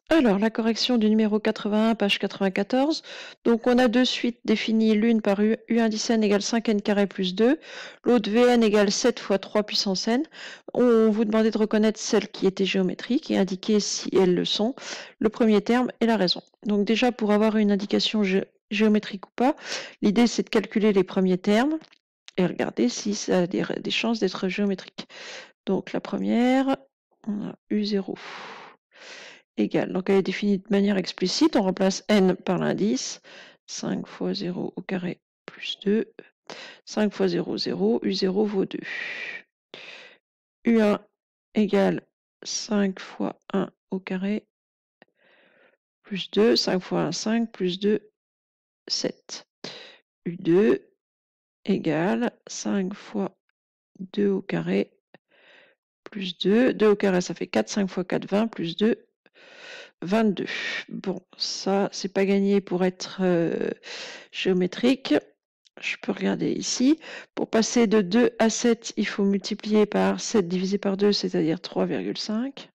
Alors, la correction du numéro 81, page 94. Donc, on a deux suites définies, l'une par U indice n égale 5n carré plus 2, l'autre Vn égale 7 fois 3 puissance n. On vous demandait de reconnaître celles qui étaient géométriques et indiquer si elles le sont, le premier terme et la raison. Donc, déjà, pour avoir une indication géométrique ou pas, l'idée, c'est de calculer les premiers termes et regarder si ça a des chances d'être géométrique. Donc, la première, on a U0 égale. Donc elle est définie de manière explicite. On remplace n par l'indice. 5 fois 0 au carré plus 2. 5 fois 0, 0. U0 vaut 2. U1 égale 5 fois 1 au carré plus 2. 5 fois 1, 5 plus 2, 7. U2 égale 5 fois 2 au carré plus 2. 2 au carré, ça fait 4. 5 fois 4, 20 plus 2, 22. Bon, ça, c'est pas gagné pour être géométrique. Je peux regarder ici. Pour passer de 2 à 7, il faut multiplier par 7 divisé par 2, c'est-à-dire 3,5.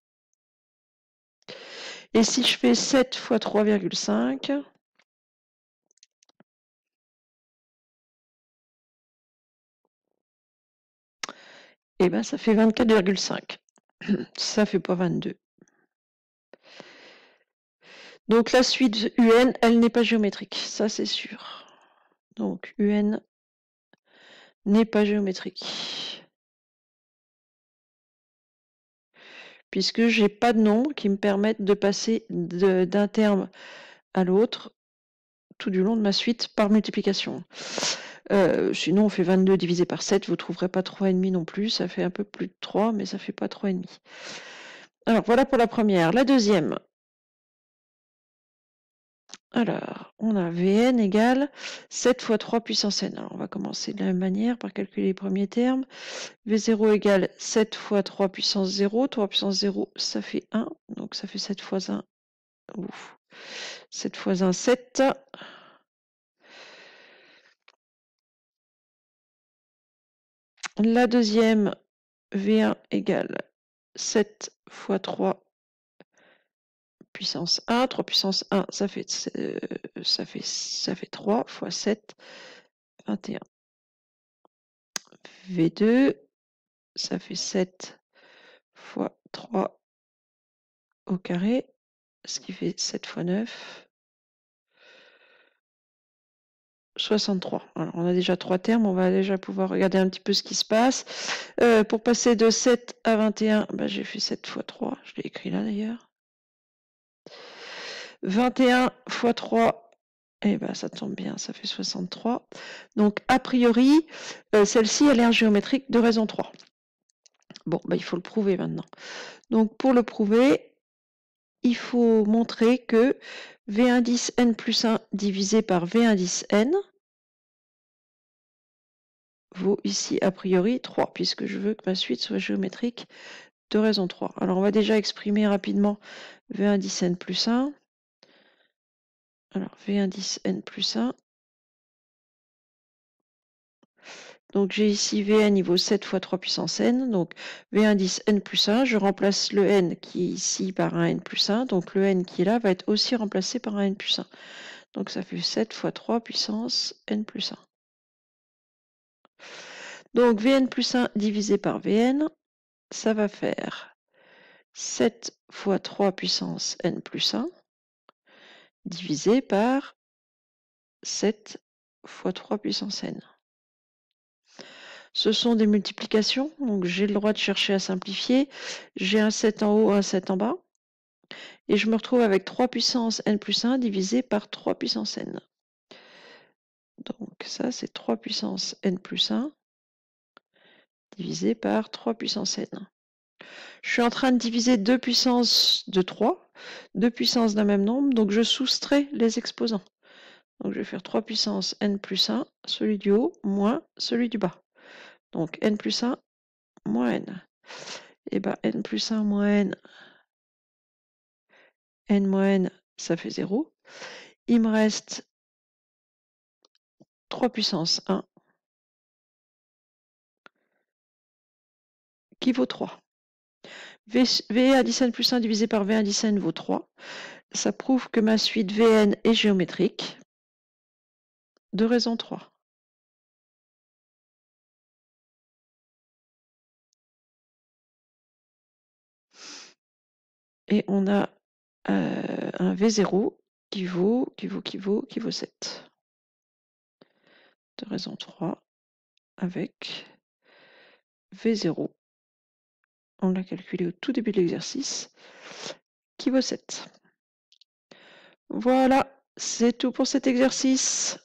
Et si je fais 7 fois 3,5, eh ben, ça fait 24,5. Ça fait pas 22. Donc la suite UN, elle n'est pas géométrique, ça c'est sûr. Donc UN n'est pas géométrique. Puisque j'ai pas de nombres qui me permettent de passer d'un terme à l'autre tout du long de ma suite par multiplication. Sinon, on fait 22 divisé par 7, vous ne trouverez pas 3,5 non plus, ça fait un peu plus de 3, mais ça ne fait pas 3,5. Alors, voilà pour la première. La deuxième. Alors, on a Vn égale 7 fois 3 puissance n. Alors, on va commencer de la même manière par calculer les premiers termes. V0 égale 7 fois 3 puissance 0. 3 puissance 0, ça fait 1. Donc, ça fait 7 fois 1. Ouf. 7 fois 1, 7. La deuxième, V1 égale 7 fois 3 puissance 1. 3 puissance 1, ça fait 3 fois 7, 21. V2, ça fait 7 fois 3 au carré, ce qui fait 7 fois 9, 63. Alors, on a déjà 3 termes, on va déjà pouvoir regarder un petit peu ce qui se passe. Pour passer de 7 à 21, ben, j'ai fait 7 fois 3, je l'ai écrit là d'ailleurs. 21 fois 3, eh ben, ça tombe bien, ça fait 63. Donc, a priori, celle-ci a l'air géométrique de raison 3. Bon, ben, il faut le prouver maintenant. Donc, pour le prouver, il faut montrer que V indice n plus 1 divisé par V indice n vaut ici a priori 3, puisque je veux que ma suite soit géométrique de raison 3. Alors, on va déjà exprimer rapidement V indice n plus 1. Alors, V indice n plus 1. Donc j'ai ici Vn, il vaut 7 fois 3 puissance n. Donc V indice n plus 1, je remplace le n qui est ici par un n plus 1. Donc le n qui est là va être aussi remplacé par un n plus 1. Donc ça fait 7 fois 3 puissance n plus 1. Donc Vn plus 1 divisé par Vn, ça va faire 7 fois 3 puissance n plus 1 divisé par 7 fois 3 puissance n. Ce sont des multiplications, donc j'ai le droit de chercher à simplifier. J'ai un 7 en haut, un 7 en bas. Et je me retrouve avec 3 puissance n plus 1 divisé par 3 puissance n. Donc ça, c'est 3 puissance n plus 1 divisé par 3 puissance n. Je suis en train de diviser 2 puissances de 3, 2 puissances d'un même nombre, donc je soustrais les exposants. Donc je vais faire 3 puissance n plus 1, celui du haut, moins celui du bas. Donc n plus 1 moins n. Et bien n plus 1 moins n moins n, ça fait 0. Il me reste 3 puissance 1 qui vaut 3. V adicène plus 1 divisé par V adicène vaut 3. Ça prouve que ma suite Vn est géométrique. De raison 3. Et on a un V0 qui vaut 7. De raison 3 avec V0. On l'a calculé au tout début de l'exercice, qui vaut 7. Voilà, c'est tout pour cet exercice.